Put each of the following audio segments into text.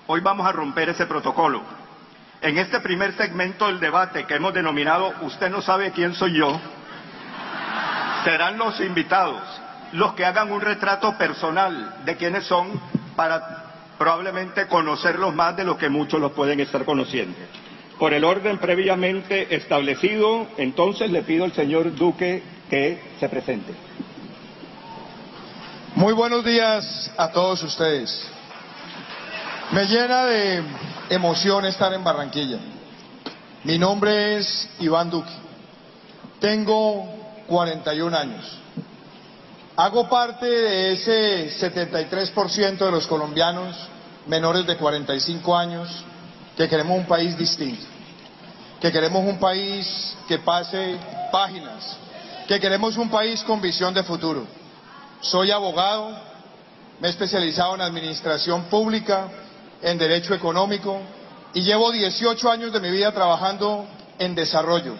hoy vamos a romper ese protocolo. En este primer segmento del debate que hemos denominado "Usted no sabe quién soy yo", serán los invitados los que hagan un retrato personal de quiénes son para probablemente conocerlos más de lo que muchos los pueden estar conociendo. Por el orden previamente establecido, entonces le pido al señor Duque que se presente. Muy buenos días a todos ustedes. Me llena de emoción estar en Barranquilla. Mi nombre es Iván Duque. Tengo 41 años. Hago parte de ese 73% de los colombianos menores de 45 años que queremos un país distinto, que queremos un país que pase páginas, que queremos un país con visión de futuro. Soy abogado, me he especializado en administración pública, en derecho económico y llevo 18 años de mi vida trabajando en desarrollo,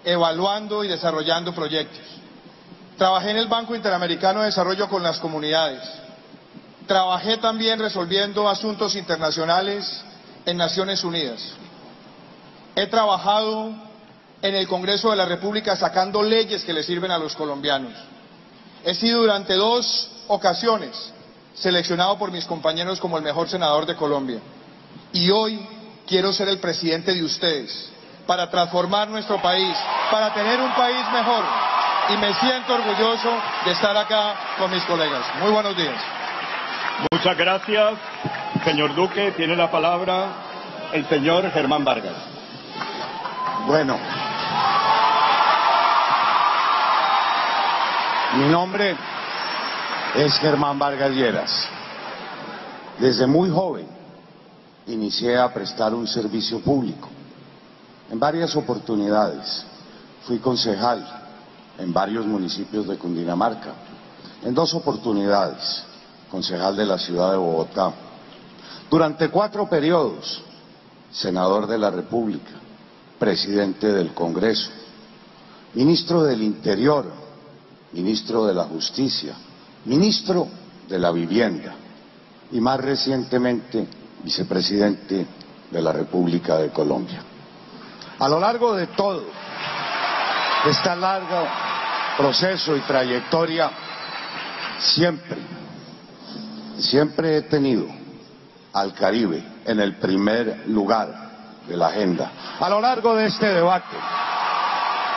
evaluando y desarrollando proyectos. Trabajé en el Banco Interamericano de Desarrollo con las comunidades. Trabajé también resolviendo asuntos internacionales en Naciones Unidas. He trabajado en el Congreso de la República sacando leyes que le sirven a los colombianos. He sido durante 2 ocasiones seleccionado por mis compañeros como el mejor senador de Colombia. Y hoy quiero ser el presidente de ustedes para transformar nuestro país, para tener un país mejor. Y me siento orgulloso de estar acá con mis colegas. Muy buenos días. Muchas gracias, señor Duque. Tiene la palabra el señor Germán Vargas. Bueno, mi nombre es Germán Vargas Lleras. Desde muy joven inicié a prestar un servicio público. En varias oportunidades fui concejal en varios municipios de Cundinamarca. En 2 oportunidades, concejal de la ciudad de Bogotá. Durante 4 periodos, senador de la República, presidente del Congreso, ministro del Interior, ministro de la Justicia, ministro de la Vivienda y más recientemente vicepresidente de la República de Colombia. A lo largo de todo este largo proceso y trayectoria, siempre he tenido al Caribe en el primer lugar de la agenda. A lo largo de este debate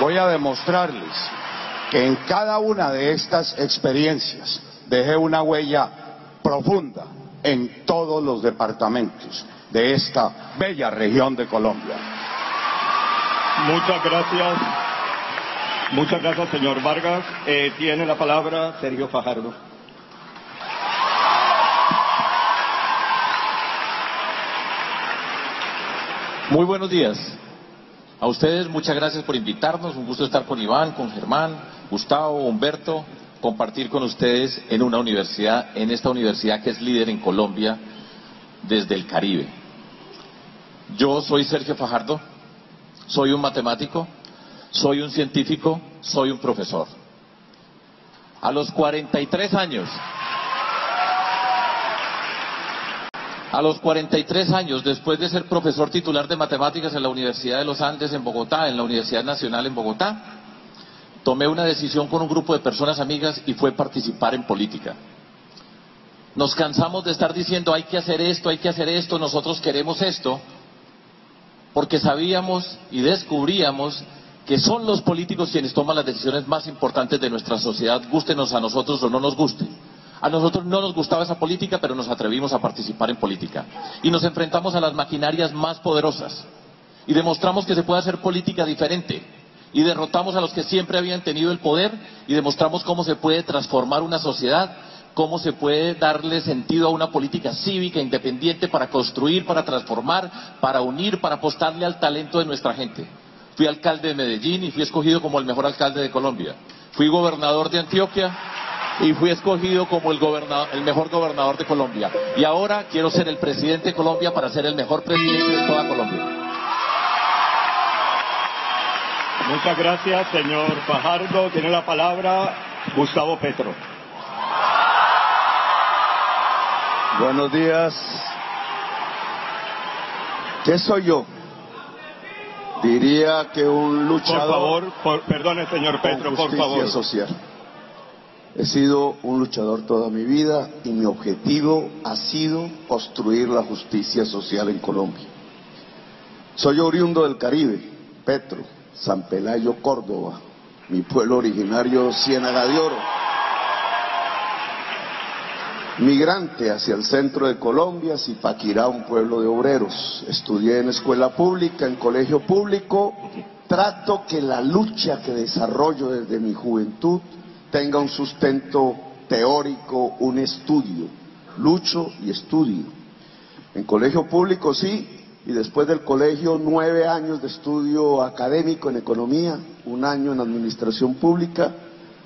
voy a demostrarles que en cada una de estas experiencias dejé una huella profunda en todos los departamentos de esta bella región de Colombia. Muchas gracias. Muchas gracias, señor Vargas. Tiene la palabra Sergio Fajardo. Muy buenos días. A ustedes muchas gracias por invitarnos. Un gusto estar con Iván, con Germán, Gustavo, Humberto, compartir con ustedes en una universidad, en esta universidad que es líder en Colombia desde el Caribe. Yo soy Sergio Fajardo, soy un matemático, soy un científico, soy un profesor. A los 43 años, después de ser profesor titular de matemáticas en la Universidad de los Andes en Bogotá, en la Universidad Nacional en Bogotá, tomé una decisión con un grupo de personas amigas y fue participar en política. Nos cansamos de estar diciendo hay que hacer esto, nosotros queremos esto, porque sabíamos y descubríamos que son los políticos quienes toman las decisiones más importantes de nuestra sociedad, gústenos a nosotros o no nos guste. A nosotros no nos gustaba esa política, pero nos atrevimos a participar en política. Y nos enfrentamos a las maquinarias más poderosas. Y demostramos que se puede hacer política diferente. Y derrotamos a los que siempre habían tenido el poder y demostramos cómo se puede transformar una sociedad, cómo se puede darle sentido a una política cívica independiente para construir, para transformar, para unir, para apostarle al talento de nuestra gente. Fui alcalde de Medellín y fui escogido como el mejor alcalde de Colombia. Fui gobernador de Antioquia y fui escogido como el mejor gobernador de Colombia. Y ahora quiero ser el presidente de Colombia para ser el mejor presidente de toda Colombia. Muchas gracias, señor Fajardo. Tiene la palabra Gustavo Petro. Buenos días ¿Qué soy yo? Diría que un luchador... Por favor, perdone, señor Petro, por favor. Social. He sido un luchador toda mi vida y mi objetivo ha sido construir la justicia social en Colombia. Soy oriundo del Caribe, Petro, San Pelayo, Córdoba, mi pueblo originario, Ciénaga de Oro. Migrante hacia el centro de Colombia, Zipaquirá, un pueblo de obreros. Estudié en escuela pública, en colegio público. Trato que la lucha que desarrollo desde mi juventud tenga un sustento teórico, un estudio. Lucho y estudio. En colegio público sí, y después del colegio 9 años de estudio académico en economía, 1 año en administración pública.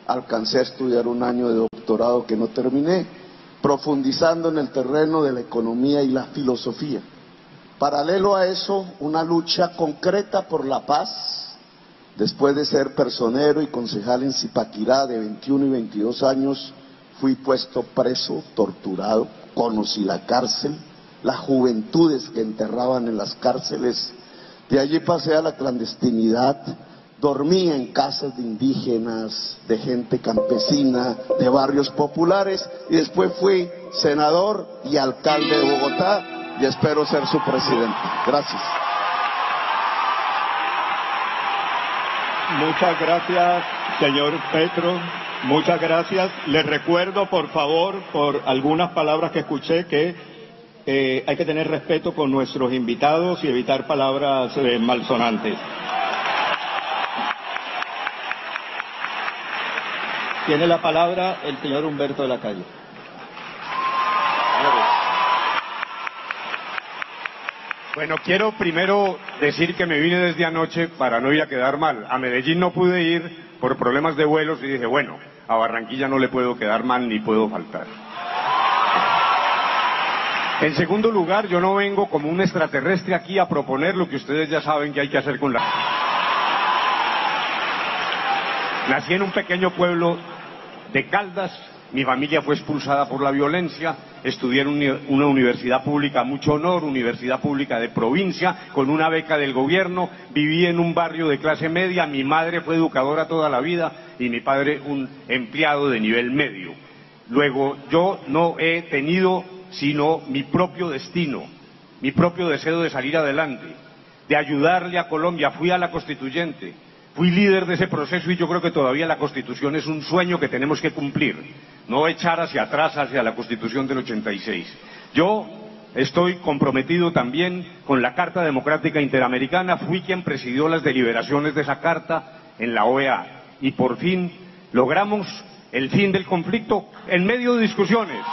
Alcancé a estudiar 1 año de doctorado que no terminé, profundizando en el terreno de la economía y la filosofía. Paralelo a eso, una lucha concreta por la paz. Después de ser personero y concejal en Zipaquirá de 21 y 22 años, fui puesto preso, torturado, conocí la cárcel, las juventudes que enterraban en las cárceles. De allí pasé a la clandestinidad, dormí en casas de indígenas, de gente campesina, de barrios populares, y después fui senador y alcalde de Bogotá, y espero ser su presidente. Gracias. Muchas gracias, señor Petro. Muchas gracias. Les recuerdo, por favor, por algunas palabras que escuché, que hay que tener respeto con nuestros invitados y evitar palabras malsonantes. Tiene la palabra el señor Humberto de la Calle. Bueno, quiero primero decir que me vine desde anoche para no ir a quedar mal. A Medellín no pude ir por problemas de vuelos y dije, bueno, a Barranquilla no le puedo quedar mal ni puedo faltar. En segundo lugar, yo no vengo como un extraterrestre aquí a proponer lo que ustedes ya saben que hay que hacer con la... Nací en un pequeño pueblo de Caldas, mi familia fue expulsada por la violencia, estudié en una universidad pública, mucho honor, universidad pública de provincia, con una beca del gobierno, viví en un barrio de clase media, mi madre fue educadora toda la vida y mi padre un empleado de nivel medio. Luego, yo no he tenido sino mi propio destino, mi propio deseo de salir adelante, de ayudarle a Colombia. Fui a la Constituyente, fui líder de ese proceso y yo creo que todavía la Constitución es un sueño que tenemos que cumplir, no echar hacia atrás hacia la Constitución del 86. Yo estoy comprometido también con la Carta Democrática Interamericana, fui quien presidió las deliberaciones de esa carta en la OEA y por fin logramos el fin del conflicto en medio de discusiones.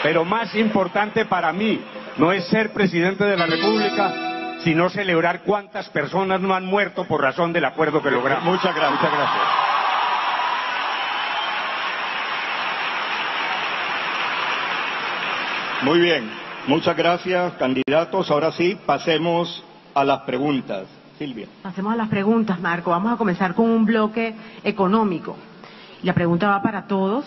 Pero más importante para mí no es ser presidente de la República, sino celebrar cuántas personas no han muerto por razón del acuerdo que logramos. Muchas gracias. Muchas gracias. Muy bien, muchas gracias, candidatos. Ahora sí, pasemos a las preguntas. Silvia. Pasemos a las preguntas, Marco. Vamos a comenzar con un bloque económico. La pregunta va para todos.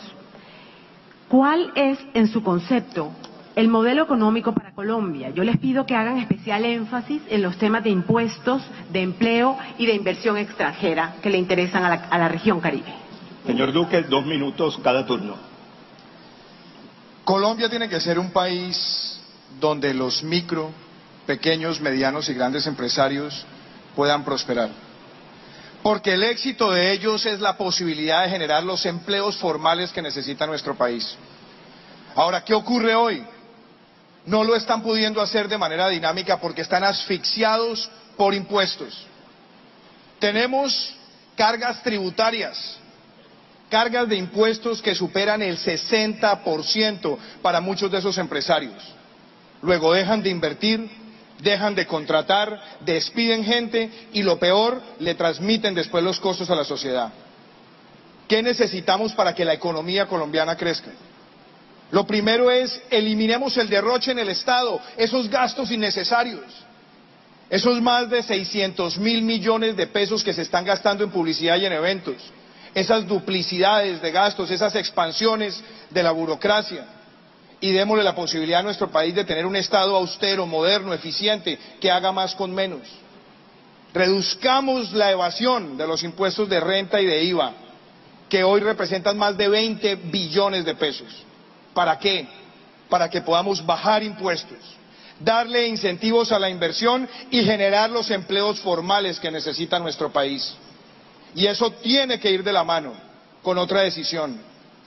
¿Cuál es, en su concepto, el modelo económico para Colombia? Yo les pido que hagan especial énfasis en los temas de impuestos, de empleo y de inversión extranjera que le interesan a la región Caribe. Señor Duque, 2 minutos cada turno. Colombia tiene que ser un país donde los micro, pequeños, medianos y grandes empresarios puedan prosperar. Porque el éxito de ellos es la posibilidad de generar los empleos formales que necesita nuestro país. Ahora, ¿qué ocurre hoy? No lo están pudiendo hacer de manera dinámica porque están asfixiados por impuestos. Tenemos cargas tributarias, cargas de impuestos que superan el 60% para muchos de esos empresarios. Luego dejan de invertir, dejan de contratar, despiden gente y lo peor, le transmiten después los costos a la sociedad. ¿Qué necesitamos para que la economía colombiana crezca? Lo primero es, eliminemos el derroche en el Estado, esos gastos innecesarios, esos más de 600.000 millones de pesos que se están gastando en publicidad y en eventos, esas duplicidades de gastos, esas expansiones de la burocracia. y démosle la posibilidad a nuestro país de tener un Estado austero, moderno, eficiente, que haga más con menos. Reduzcamos la evasión de los impuestos de renta y de IVA, que hoy representan más de 20 billones de pesos. ¿Para qué? Para que podamos bajar impuestos, darle incentivos a la inversión y generar los empleos formales que necesita nuestro país. Y eso tiene que ir de la mano con otra decisión.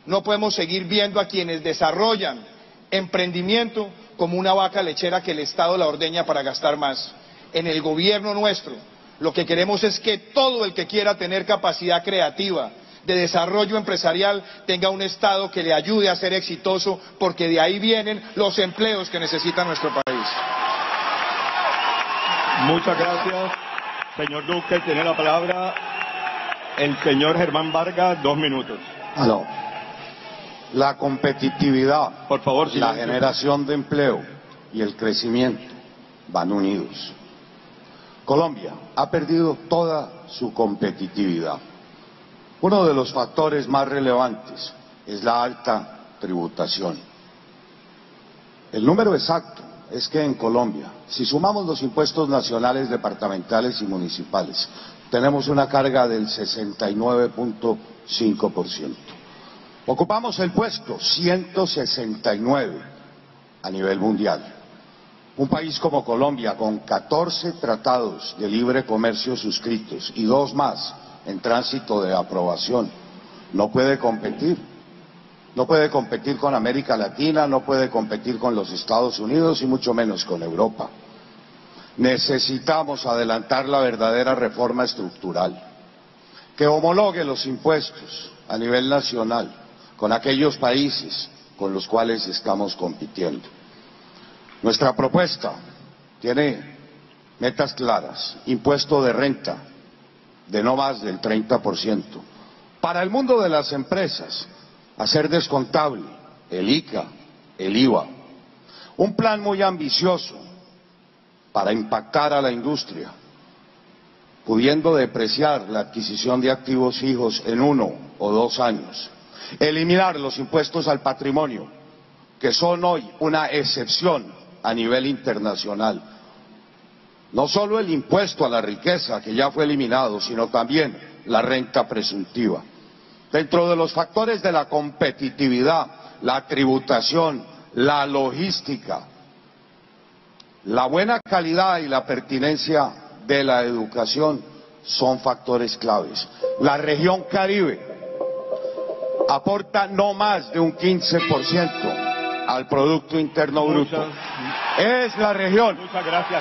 No podemos seguir viendo a quienes desarrollan emprendimiento como una vaca lechera que el Estado la ordeña para gastar más. En el gobierno nuestro, lo que queremos es que todo el que quiera tener capacidad creativa, de desarrollo empresarial, tenga un Estado que le ayude a ser exitoso, porque de ahí vienen los empleos que necesita nuestro país. Muchas gracias, señor Duque. Tiene la palabra el señor Germán Vargas, 2 minutos. No. La competitividad, por favor, la silencio. generación de empleo y el crecimiento van unidos. Colombia ha perdido toda su competitividad. Uno de los factores más relevantes es la alta tributación. El número exacto es que en Colombia, si sumamos los impuestos nacionales, departamentales y municipales, tenemos una carga del 69.5%. Ocupamos el puesto 169 a nivel mundial. Un país como Colombia, con 14 tratados de libre comercio suscritos y 2 más en tránsito de aprobación, no puede competir. No puede competir con América Latina, no puede competir con los Estados Unidos y mucho menos con Europa. Necesitamos adelantar la verdadera reforma estructural, que homologue los impuestos a nivel nacional con aquellos países con los cuales estamos compitiendo. Nuestra propuesta tiene metas claras: impuesto de renta de no más del 30%. Para el mundo de las empresas, hacer descontable el ICA, el IVA. Un plan muy ambicioso para impactar a la industria, pudiendo depreciar la adquisición de activos fijos en 1 o 2 años. Eliminar los impuestos al patrimonio, que son hoy una excepción a nivel internacional. No solo el impuesto a la riqueza, que ya fue eliminado, sino también la renta presuntiva. Dentro de los factores de la competitividad, la tributación, la logística, la buena calidad y la pertinencia de la educación son factores claves. La región Caribe aporta no más de un 15% al Producto Interno Bruto. Es la región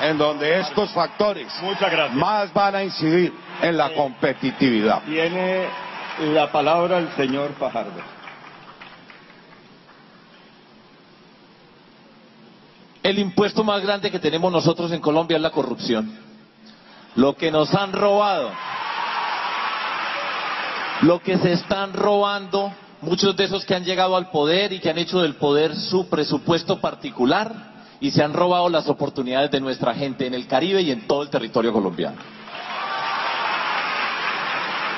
en donde estos factores más van a incidir en la competitividad. Tiene la palabra el señor Fajardo. El impuesto más grande que tenemos nosotros en Colombia es la corrupción. Lo que nos han robado, lo que se están robando muchos de esos que han llegado al poder y que han hecho del poder su presupuesto particular, y se han robado las oportunidades de nuestra gente en el Caribe y en todo el territorio colombiano.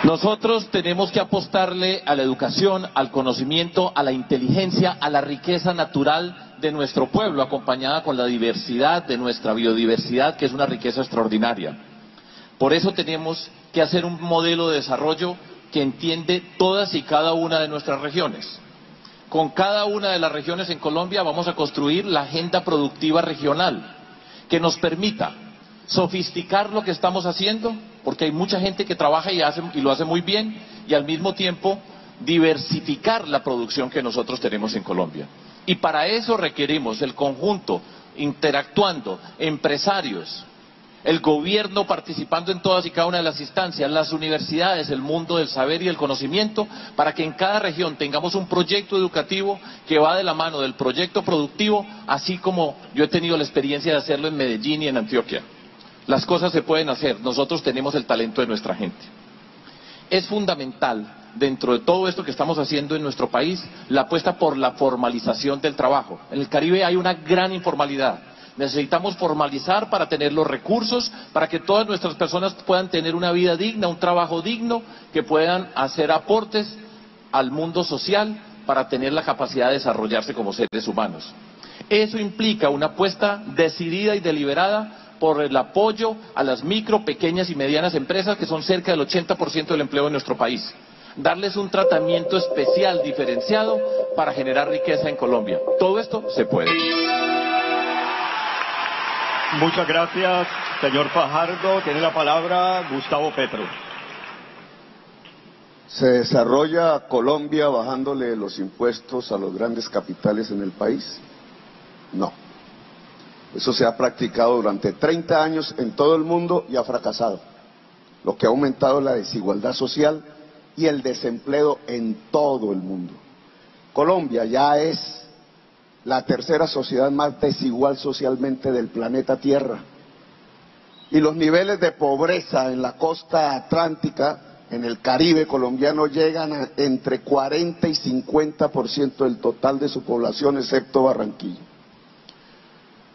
Nosotros tenemos que apostarle a la educación, al conocimiento, a la inteligencia, a la riqueza natural de nuestro pueblo, acompañada con la diversidad de nuestra biodiversidad, que es una riqueza extraordinaria. Por eso tenemos que hacer un modelo de desarrollo que entiende todas y cada una de nuestras regiones. Con cada una de las regiones en Colombia vamos a construir la agenda productiva regional, que nos permita sofisticar lo que estamos haciendo, porque hay mucha gente que trabaja y lo hace muy bien, y al mismo tiempo diversificar la producción que nosotros tenemos en Colombia. Y para eso requerimos el conjunto, interactuando, empresarios, el gobierno participando en todas y cada una de las instancias, las universidades, el mundo del saber y el conocimiento, para que en cada región tengamos un proyecto educativo que va de la mano del proyecto productivo, así como yo he tenido la experiencia de hacerlo en Medellín y en Antioquia. Las cosas se pueden hacer, nosotros tenemos el talento de nuestra gente. Es fundamental, dentro de todo esto que estamos haciendo en nuestro país, la apuesta por la formalización del trabajo. En el Caribe hay una gran informalidad. Necesitamos formalizar para tener los recursos, para que todas nuestras personas puedan tener una vida digna, un trabajo digno, que puedan hacer aportes al mundo social para tener la capacidad de desarrollarse como seres humanos. Eso implica una apuesta decidida y deliberada por el apoyo a las micro, pequeñas y medianas empresas, que son cerca del 80% del empleo en nuestro país. Darles un tratamiento especial, diferenciado, para generar riqueza en Colombia. Todo esto se puede. Muchas gracias, señor Fajardo. Tiene la palabra Gustavo Petro. ¿Se desarrolla Colombia bajándole los impuestos a los grandes capitales en el país? No. Eso se ha practicado durante 30 años en todo el mundo y ha fracasado. Lo que ha aumentado la desigualdad social y el desempleo en todo el mundo. Colombia ya es la tercera sociedad más desigual socialmente del planeta Tierra. Y los niveles de pobreza en la costa atlántica, en el Caribe colombiano, llegan a entre 40 y 50% del total de su población, excepto Barranquilla.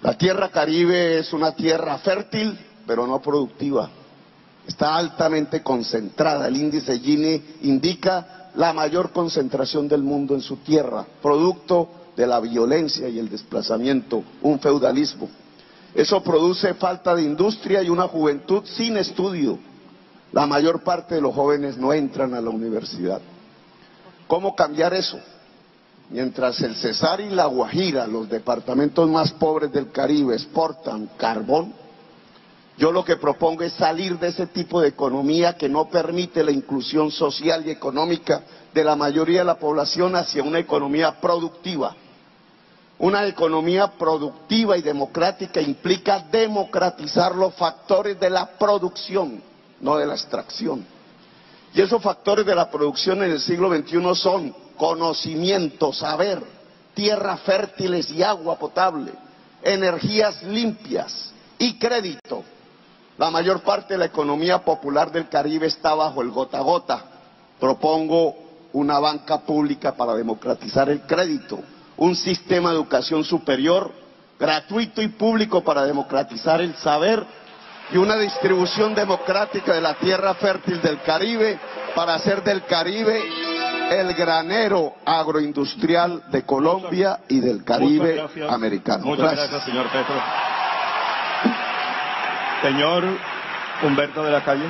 La tierra Caribe es una tierra fértil, pero no productiva. Está altamente concentrada. El índice Gini indica la mayor concentración del mundo en su tierra, producto de la violencia y el desplazamiento, un feudalismo. Eso produce falta de industria y una juventud sin estudio. La mayor parte de los jóvenes no entran a la universidad. ¿Cómo cambiar eso? Mientras el Cesar y la Guajira, los departamentos más pobres del Caribe, exportan carbón, yo lo que propongo es salir de ese tipo de economía que no permite la inclusión social y económica de la mayoría de la población hacia una economía productiva. Una economía productiva y democrática implica democratizar los factores de la producción, no de la extracción. Y esos factores de la producción en el siglo XXI son conocimiento, saber, tierras fértiles y agua potable, energías limpias y crédito. La mayor parte de la economía popular del Caribe está bajo el gota a gota. Propongo una banca pública para democratizar el crédito, un sistema de educación superior gratuito y público para democratizar el saber y una distribución democrática de la tierra fértil del Caribe para hacer del Caribe el granero agroindustrial de Colombia y del Caribe americano. Muchas gracias, señor Petro. Señor Humberto de la Calle.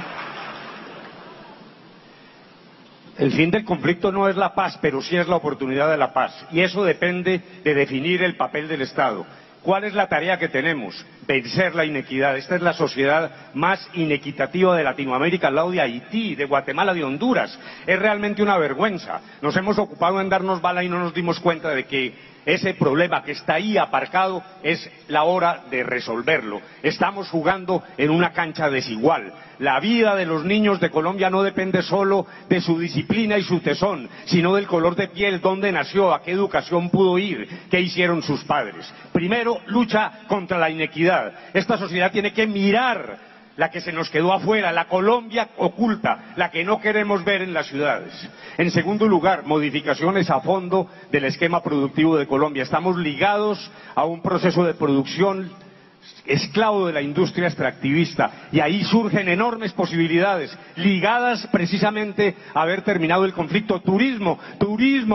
El fin del conflicto no es la paz, pero sí es la oportunidad de la paz. Y eso depende de definir el papel del Estado. ¿Cuál es la tarea que tenemos? Vencer la inequidad. Esta es la sociedad más inequitativa de Latinoamérica, al lado de Haití, de Guatemala, de Honduras. Es realmente una vergüenza. Nos hemos ocupado en darnos bala y no nos dimos cuenta de que ese problema que está ahí aparcado es la hora de resolverlo. Estamos jugando en una cancha desigual. La vida de los niños de Colombia no depende solo de su disciplina y su tesón, sino del color de piel, dónde nació, a qué educación pudo ir, qué hicieron sus padres. Primero, lucha contra la inequidad. Esta sociedad tiene que mirar la que se nos quedó afuera, la Colombia oculta, la que no queremos ver en las ciudades. En segundo lugar, modificaciones a fondo del esquema productivo de Colombia. Estamos ligados a un proceso de producción esclavo de la industria extractivista, y ahí surgen enormes posibilidades ligadas precisamente a haber terminado el conflicto. Turismo,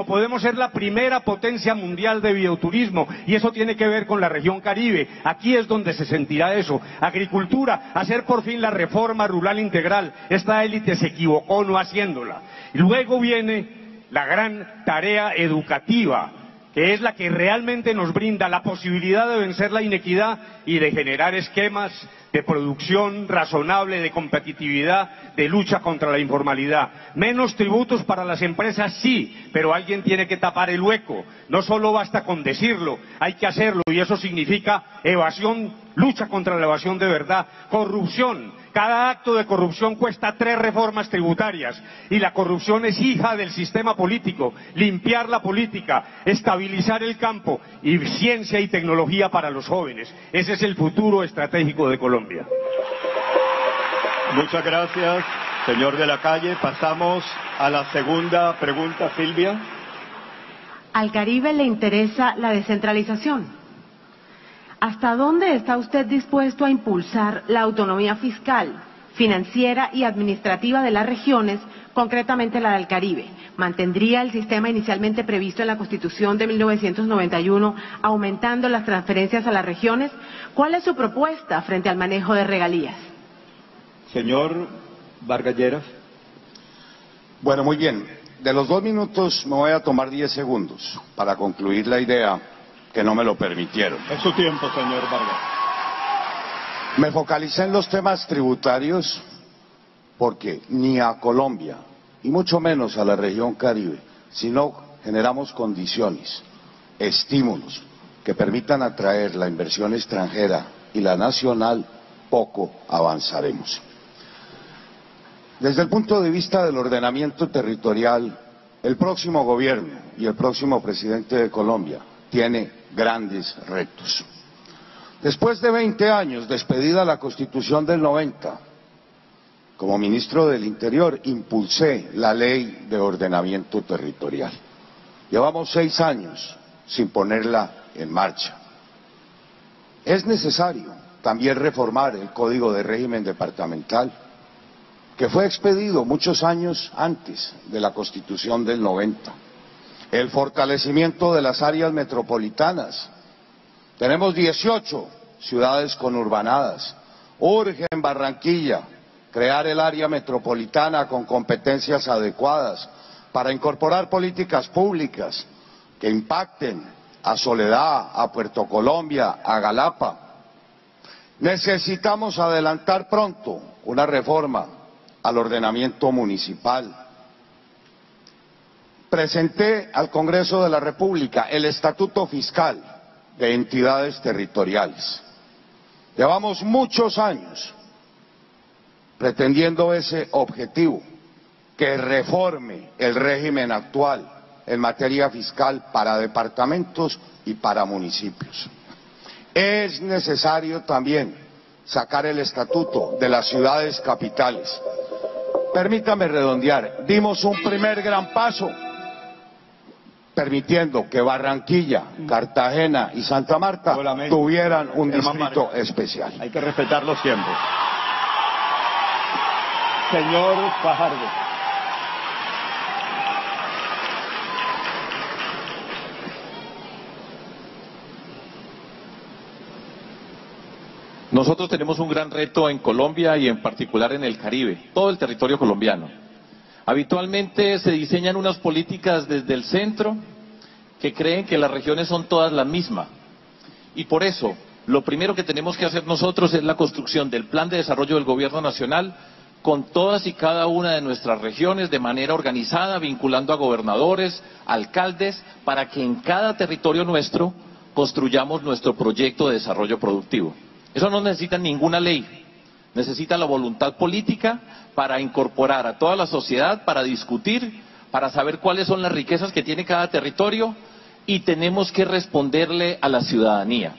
podemos ser la primera potencia mundial de bioturismo, y eso tiene que ver con la región Caribe. Aquí es donde se sentirá eso. Agricultura, hacer por fin la reforma rural integral. Esta élite se equivocó no haciéndola. Y luego viene la gran tarea educativa, que es la que realmente nos brinda la posibilidad de vencer la inequidad y de generar esquemas de producción razonable, de competitividad, de lucha contra la informalidad. Menos tributos para las empresas, sí, pero alguien tiene que tapar el hueco. No solo basta con decirlo, hay que hacerlo, y eso significa evasión, lucha contra la evasión de verdad, corrupción. Cada acto de corrupción cuesta 3 reformas tributarias, y la corrupción es hija del sistema político. Limpiar la política, estabilizar el campo y ciencia y tecnología para los jóvenes. Ese es el futuro estratégico de Colombia. Muchas gracias, señor de la Calle. Pasamos a la segunda pregunta, Silvia. ¿Al Caribe le interesa la descentralización? ¿Hasta dónde está usted dispuesto a impulsar la autonomía fiscal, financiera y administrativa de las regiones, concretamente la del Caribe? mantendría el sistema inicialmente previsto en la Constitución de 1991, aumentando las transferencias a las regiones? ¿Cuál es su propuesta frente al manejo de regalías? Señor Vargas Lleras. Bueno, muy bien. De los 2 minutos me voy a tomar 10 segundos para concluir la idea que no me lo permitieron. Es su tiempo, señor Vargas. Me focalicé en los temas tributarios porque ni a Colombia, y mucho menos a la región Caribe, si no generamos condiciones, estímulos que permitan atraer la inversión extranjera y la nacional, poco avanzaremos. Desde el punto de vista del ordenamiento territorial, el próximo gobierno y el próximo presidente de Colombia tiene grandes retos. Después de 20 años, despedida la Constitución del 90, como ministro del Interior, impulsé la Ley de Ordenamiento Territorial. Llevamos 6 años sin ponerla en marcha. Es necesario también reformar el Código de Régimen Departamental, que fue expedido muchos años antes de la Constitución del 90. El fortalecimiento de las áreas metropolitanas. Tenemos 18 ciudades conurbanadas. Urge en Barranquilla crear el área metropolitana con competencias adecuadas para incorporar políticas públicas que impacten a Soledad, a Puerto Colombia, a Galapa. Necesitamos adelantar pronto una reforma al ordenamiento municipal. Presenté al Congreso de la República el Estatuto Fiscal de Entidades Territoriales. Llevamos muchos años pretendiendo ese objetivo, que reforme el régimen actual en materia fiscal para departamentos y para municipios. Es necesario también sacar el estatuto de las ciudades capitales. Permítame redondear, dimos un primer gran paso permitiendo que Barranquilla, Cartagena y Santa Marta tuvieran un distrito especial. Hay que respetar los tiempos. Señor Fajardo. Nosotros tenemos un gran reto en Colombia y en particular en el Caribe, todo el territorio colombiano. Habitualmente se diseñan unas políticas desde el centro que creen que las regiones son todas la misma. Y por eso, lo primero que tenemos que hacer nosotros es la construcción del plan de desarrollo del gobierno nacional con todas y cada una de nuestras regiones de manera organizada, vinculando a gobernadores, alcaldes, para que en cada territorio nuestro construyamos nuestro proyecto de desarrollo productivo. Eso no necesita ninguna ley, necesita la voluntad política para incorporar a toda la sociedad, para discutir, para saber cuáles son las riquezas que tiene cada territorio y tenemos que responderle a la ciudadanía.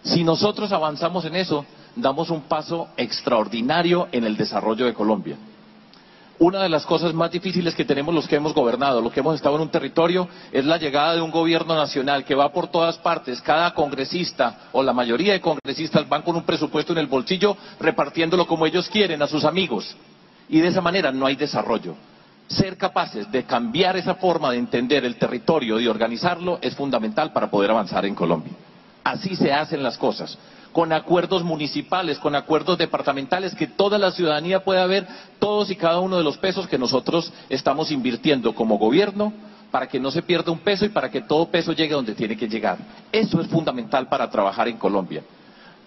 Si nosotros avanzamos en eso, damos un paso extraordinario en el desarrollo de Colombia. Una de las cosas más difíciles que tenemos los que hemos gobernado, los que hemos estado en un territorio, es la llegada de un gobierno nacional que va por todas partes. Cada congresista o la mayoría de congresistas van con un presupuesto en el bolsillo repartiéndolo como ellos quieren a sus amigos. Y de esa manera no hay desarrollo. Ser capaces de cambiar esa forma de entender el territorio y organizarlo es fundamental para poder avanzar en Colombia. Así se hacen las cosas, con acuerdos municipales, con acuerdos departamentales, que toda la ciudadanía pueda ver todos y cada uno de los pesos que nosotros estamos invirtiendo como gobierno para que no se pierda un peso y para que todo peso llegue donde tiene que llegar. Eso es fundamental para trabajar en Colombia.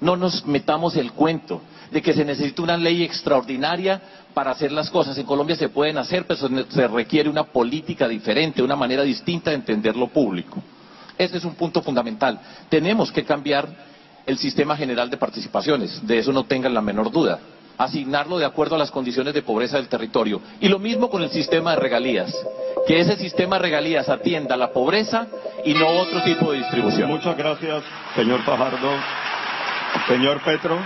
No nos metamos el cuento de que se necesita una ley extraordinaria para hacer las cosas. En Colombia se pueden hacer, pero se requiere una política diferente, una manera distinta de entender lo público. Ese es un punto fundamental. Tenemos que cambiar el sistema general de participaciones, de eso no tengan la menor duda. Asignarlo de acuerdo a las condiciones de pobreza del territorio. Y lo mismo con el sistema de regalías. Que ese sistema de regalías atienda la pobreza y no otro tipo de distribución. Muchas gracias, señor Fajardo. Señor Petro.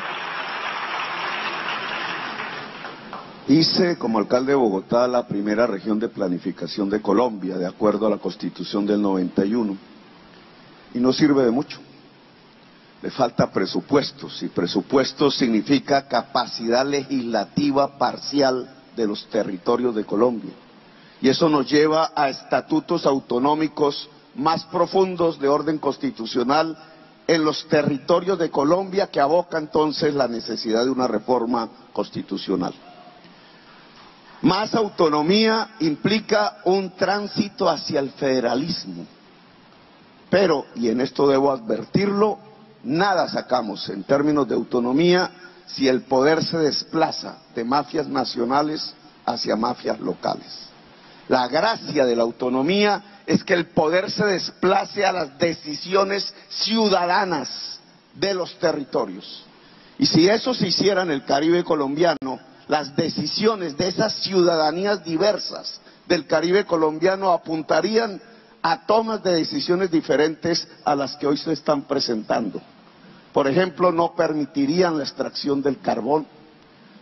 Hice como alcalde de Bogotá la primera región de planificación de Colombia, de acuerdo a la Constitución del 91. Y no sirve de mucho. Le falta presupuestos, y presupuestos significa capacidad legislativa parcial de los territorios de Colombia. Y eso nos lleva a estatutos autonómicos más profundos de orden constitucional en los territorios de Colombia, que aboca entonces la necesidad de una reforma constitucional. Más autonomía implica un tránsito hacia el federalismo. Pero, y en esto debo advertirlo, nada sacamos en términos de autonomía si el poder se desplaza de mafias nacionales hacia mafias locales. La gracia de la autonomía es que el poder se desplace a las decisiones ciudadanas de los territorios. Y si eso se hiciera en el Caribe colombiano, las decisiones de esas ciudadanías diversas del Caribe colombiano apuntarían a tomas de decisiones diferentes a las que hoy se están presentando. Por ejemplo, no permitirían la extracción del carbón,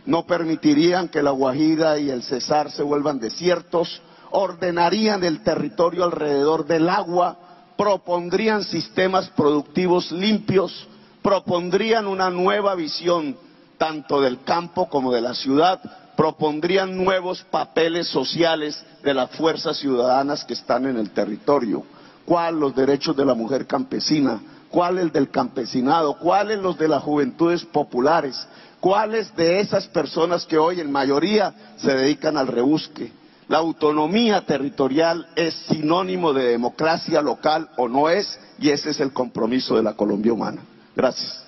no permitirían que la Guajira y el Cesar se vuelvan desiertos, ordenarían el territorio alrededor del agua, propondrían sistemas productivos limpios, propondrían una nueva visión tanto del campo como de la ciudad, propondrían nuevos papeles sociales de las fuerzas ciudadanas que están en el territorio. ¿Cuál los derechos de la mujer campesina? ¿Cuál el del campesinado? ¿Cuáles los de las juventudes populares? ¿Cuáles de esas personas que hoy en mayoría se dedican al rebusque? La autonomía territorial es sinónimo de democracia local o no es, y ese es el compromiso de la Colombia humana. Gracias.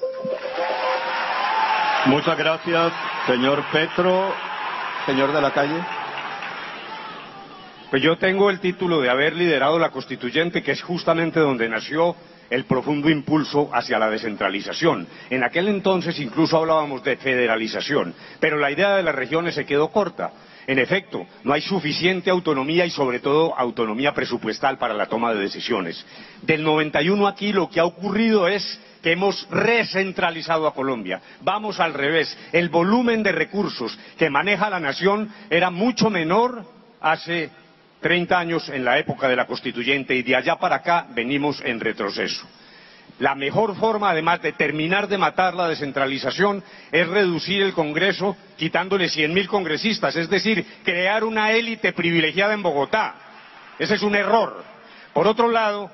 Muchas gracias, señor Petro. Señor de la Calle. Pues yo tengo el título de haber liderado la constituyente, que es justamente donde nació el profundo impulso hacia la descentralización. En aquel entonces incluso hablábamos de federalización, pero la idea de las regiones se quedó corta. En efecto, no hay suficiente autonomía y sobre todo autonomía presupuestal para la toma de decisiones. Del 91 aquí lo que ha ocurrido es que hemos recentralizado a Colombia. Vamos al revés. El volumen de recursos que maneja la nación era mucho menor hace 30 años en la época de la constituyente, y de allá para acá venimos en retroceso. La mejor forma, además de terminar de matar la descentralización, es reducir el Congreso quitándole 100.000 congresistas, es decir, crear una élite privilegiada en Bogotá. Ese es un error. Por otro lado,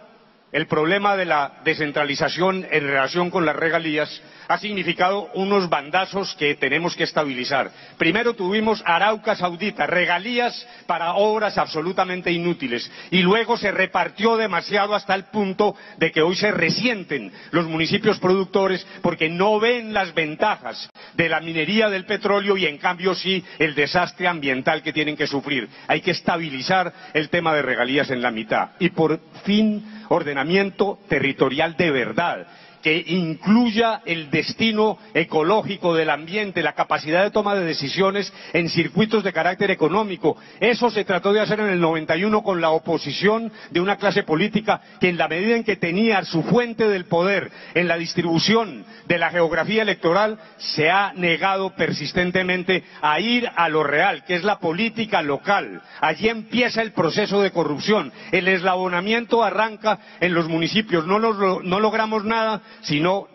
el problema de la descentralización en relación con las regalías ha significado unos bandazos que tenemos que estabilizar. Primero tuvimos Arauca Saudita, regalías para obras absolutamente inútiles, y luego se repartió demasiado hasta el punto de que hoy se resienten los municipios productores porque no ven las ventajas de la minería del petróleo y en cambio sí el desastre ambiental que tienen que sufrir. Hay que estabilizar el tema de regalías en la mitad. Y por fin, ordenamiento territorial de verdad, que incluya el destino ecológico del ambiente, la capacidad de toma de decisiones en circuitos de carácter económico. Eso se trató de hacer en el 91 con la oposición de una clase política que, en la medida en que tenía su fuente del poder en la distribución de la geografía electoral, se ha negado persistentemente a ir a lo real, que es la política local. Allí empieza el proceso de corrupción. El eslabonamiento arranca en los municipios. No logramos nada, sino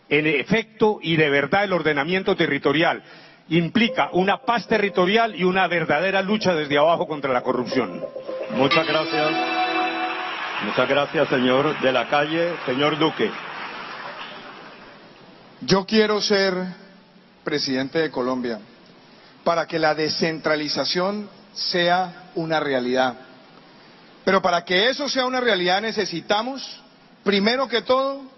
en efecto y de verdad el ordenamiento territorial implica una paz territorial y una verdadera lucha desde abajo contra la corrupción. Muchas gracias. Muchas gracias, señor de la Calle. Señor Duque. Yo quiero ser presidente de Colombia para que la descentralización sea una realidad. Pero para que eso sea una realidad necesitamos, primero que todo,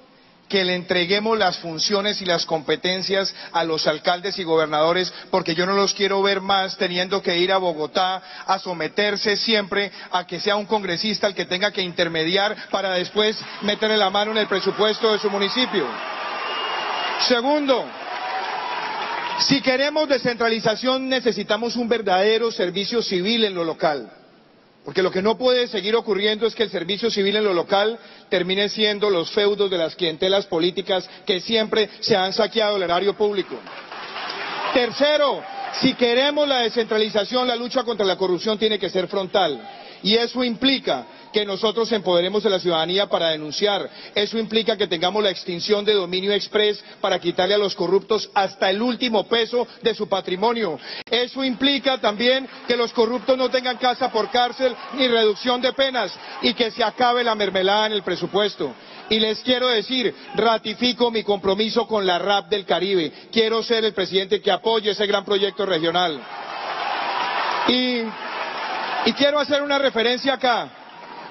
que le entreguemos las funciones y las competencias a los alcaldes y gobernadores, porque yo no los quiero ver más teniendo que ir a Bogotá a someterse siempre a que sea un congresista el que tenga que intermediar para después meterle la mano en el presupuesto de su municipio. Segundo, si queremos descentralización necesitamos un verdadero servicio civil en lo local. Porque lo que no puede seguir ocurriendo es que el servicio civil en lo local termine siendo los feudos de las clientelas políticas que siempre se han saqueado el erario público. Tercero, si queremos la descentralización, la lucha contra la corrupción tiene que ser frontal. Y eso implica que nosotros empoderemos a la ciudadanía para denunciar. Eso implica que tengamos la extinción de dominio express para quitarle a los corruptos hasta el último peso de su patrimonio. Eso implica también que los corruptos no tengan casa por cárcel ni reducción de penas y que se acabe la mermelada en el presupuesto. Y les quiero decir, ratifico mi compromiso con la RAP del Caribe. Quiero ser el presidente que apoye ese gran proyecto regional. Y quiero hacer una referencia acá.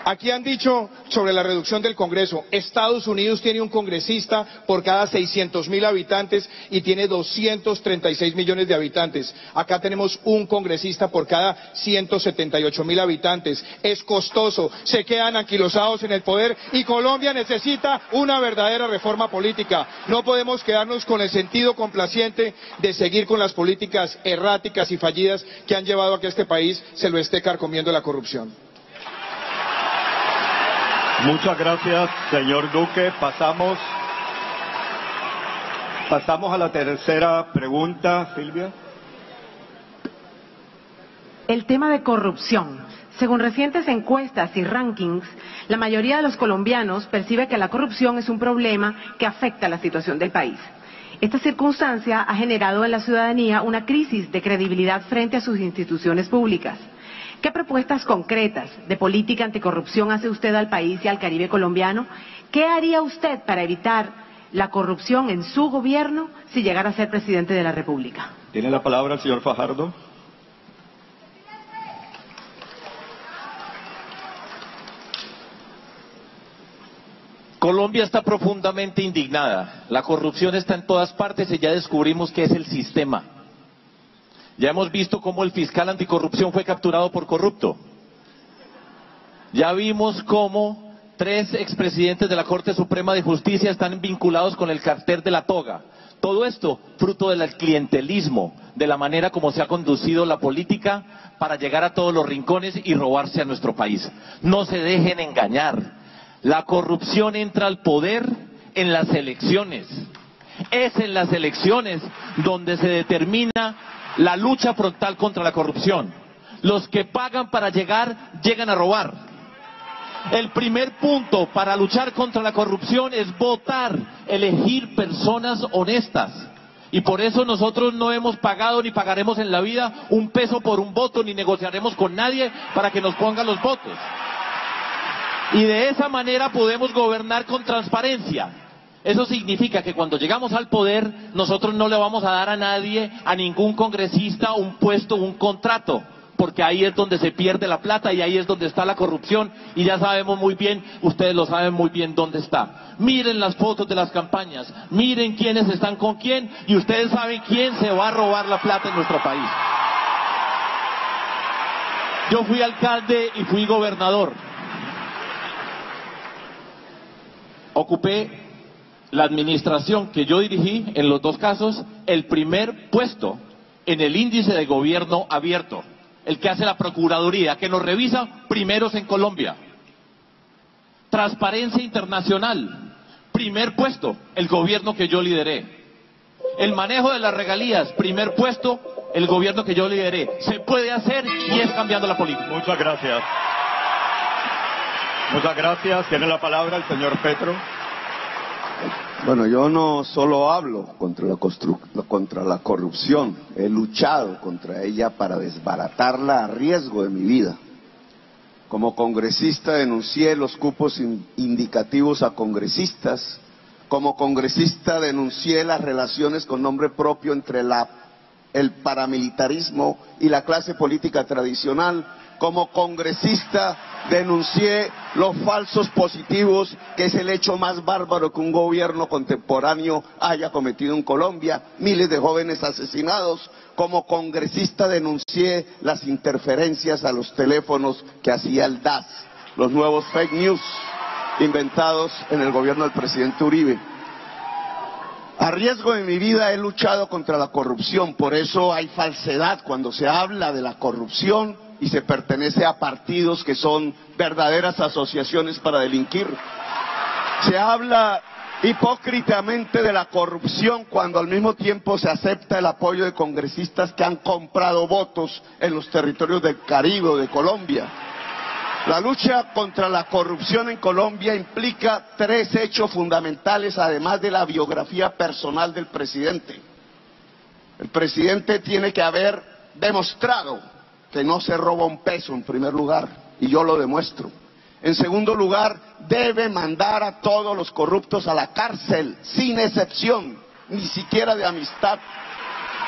Aquí han dicho sobre la reducción del Congreso. Estados Unidos tiene un congresista por cada 600.000 habitantes y tiene 236 millones de habitantes. Acá tenemos un congresista por cada 178.000 habitantes. Es costoso, se quedan anquilosados en el poder y Colombia necesita una verdadera reforma política. No podemos quedarnos con el sentido complaciente de seguir con las políticas erráticas y fallidas que han llevado a que este país se lo esté carcomiendo la corrupción. Muchas gracias, señor Duque. Pasamos a la tercera pregunta, Silvia. El tema de corrupción. Según recientes encuestas y rankings, la mayoría de los colombianos percibe que la corrupción es un problema que afecta la situación del país. Esta circunstancia ha generado en la ciudadanía una crisis de credibilidad frente a sus instituciones públicas. ¿Qué propuestas concretas de política anticorrupción hace usted al país y al Caribe colombiano? ¿Qué haría usted para evitar la corrupción en su gobierno si llegara a ser presidente de la República? Tiene la palabra el señor Fajardo. Colombia está profundamente indignada. La corrupción está en todas partes y ya descubrimos que es el sistema. Ya hemos visto cómo el fiscal anticorrupción fue capturado por corrupto. Ya vimos cómo 3 expresidentes de la Corte Suprema de Justicia están vinculados con el cartel de la toga. Todo esto fruto del clientelismo, de la manera como se ha conducido la política para llegar a todos los rincones y robarse a nuestro país. No se dejen engañar. La corrupción entra al poder en las elecciones. Es en las elecciones donde se determina la lucha frontal contra la corrupción. Los que pagan para llegar, llegan a robar. El primer punto para luchar contra la corrupción es votar, elegir personas honestas. Y por eso nosotros no hemos pagado ni pagaremos en la vida un peso por un voto, ni negociaremos con nadie para que nos pongan los votos. Y de esa manera podemos gobernar con transparencia. Eso significa que cuando llegamos al poder, nosotros no le vamos a dar a nadie, a ningún congresista, un puesto, un contrato, porque ahí es donde se pierde la plata y ahí es donde está la corrupción y ya sabemos muy bien, ustedes lo saben muy bien dónde está. Miren las fotos de las campañas, miren quiénes están con quién y ustedes saben quién se va a robar la plata en nuestro país. Yo fui alcalde y fui gobernador. Ocupé la administración que yo dirigí, en los 2 casos, el primer puesto en el índice de gobierno abierto, el que hace la Procuraduría, que nos revisa primeros en Colombia. Transparencia Internacional, primer puesto, el gobierno que yo lideré. El manejo de las regalías, primer puesto, el gobierno que yo lideré. Se puede hacer y es cambiando la política. Muchas gracias. Muchas gracias. Tiene la palabra el señor Petro. Bueno, yo no solo hablo contra la corrupción, he luchado contra ella para desbaratarla a riesgo de mi vida. Como congresista denuncié los cupos indicativos a congresistas, como congresista denuncié las relaciones con nombre propio entre el paramilitarismo y la clase política tradicional, como congresista denuncié los falsos positivos, que es el hecho más bárbaro que un gobierno contemporáneo haya cometido en Colombia, miles de jóvenes asesinados. Como congresista denuncié las interferencias a los teléfonos que hacía el DAS, los nuevos fake news inventados en el gobierno del presidente Uribe. A riesgo de mi vida he luchado contra la corrupción, por eso hay falsedad cuando se habla de la corrupción y se pertenece a partidos que son verdaderas asociaciones para delinquir. Se habla hipócritamente de la corrupción cuando al mismo tiempo se acepta el apoyo de congresistas que han comprado votos en los territorios del Caribe o de Colombia. La lucha contra la corrupción en Colombia implica 3 hechos fundamentales, además de la biografía personal del presidente. El presidente tiene que haber demostrado que no se roba un peso, en primer lugar, y yo lo demuestro. En segundo lugar, debe mandar a todos los corruptos a la cárcel, sin excepción, ni siquiera de amistad.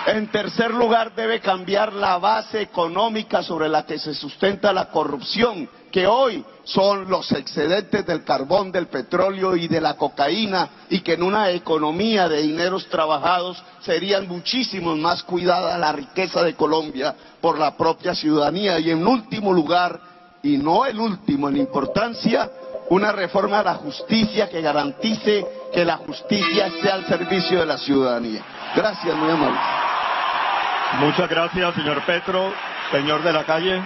En tercer lugar, debe cambiar la base económica sobre la que se sustenta la corrupción, que hoy son los excedentes del carbón, del petróleo y de la cocaína, y que en una economía de dineros trabajados serían muchísimo más cuidada la riqueza de Colombia por la propia ciudadanía. Y en último lugar, y no el último en importancia, una reforma a la justicia que garantice que la justicia esté al servicio de la ciudadanía. Gracias, muy amable. Muchas gracias, señor Petro. Señor de la Calle.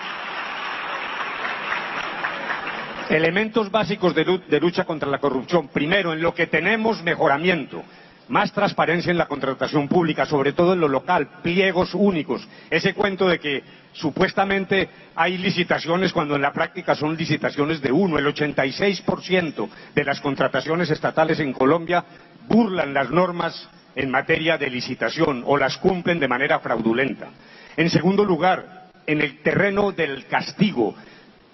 Elementos básicos de lucha contra la corrupción. Primero, en lo que tenemos mejoramiento. Más transparencia en la contratación pública, sobre todo en lo local, pliegos únicos. Ese cuento de que supuestamente hay licitaciones cuando en la práctica son licitaciones de uno. El 86% de las contrataciones estatales en Colombia burlan las normas en materia de licitación o las cumplen de manera fraudulenta. En segundo lugar, en el terreno del castigo,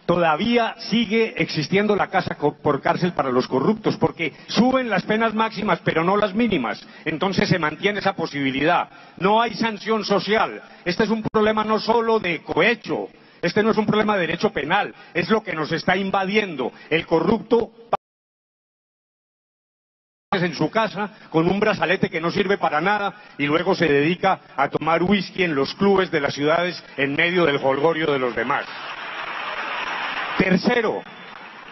todavía sigue existiendo la casa por cárcel para los corruptos, porque suben las penas máximas pero no las mínimas, entonces se mantiene esa posibilidad. No hay sanción social. Este es un problema no solo de cohecho, este no es un problema de derecho penal, es lo que nos está invadiendo. El corrupto en su casa con un brazalete que no sirve para nada y luego se dedica a tomar whisky en los clubes de las ciudades en medio del jolgorio de los demás. Tercero,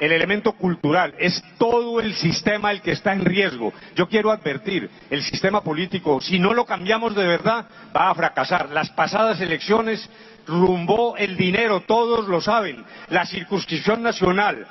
el elemento cultural. Es todo el sistema el que está en riesgo. Yo quiero advertir, el sistema político, si no lo cambiamos de verdad, va a fracasar. Las pasadas elecciones rumbó el dinero, todos lo saben. La circunscripción nacional,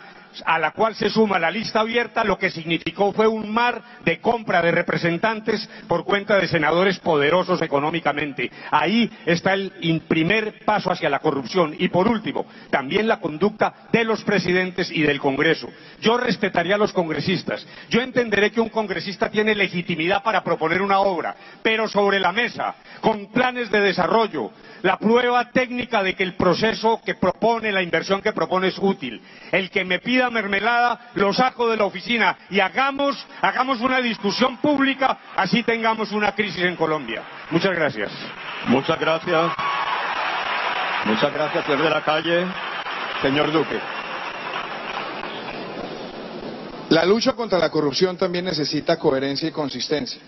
a la cual se suma la lista abierta, lo que significó fue un mar de compra de representantes por cuenta de senadores poderosos económicamente. Ahí está el primer paso hacia la corrupción. Y por último, también la conducta de los presidentes y del Congreso. Yo respetaría a los congresistas. Yo entenderé que un congresista tiene legitimidad para proponer una obra, pero sobre la mesa, con planes de desarrollo, la prueba técnica de que el proceso que propone, la inversión que propone es útil. El que me pida mermelada, lo saco de la oficina y hagamos una discusión pública, así tengamos una crisis en Colombia. Muchas gracias. Muchas gracias. Muchas gracias, señor de la Calle. Señor Duque. La lucha contra la corrupción también necesita coherencia y consistencia,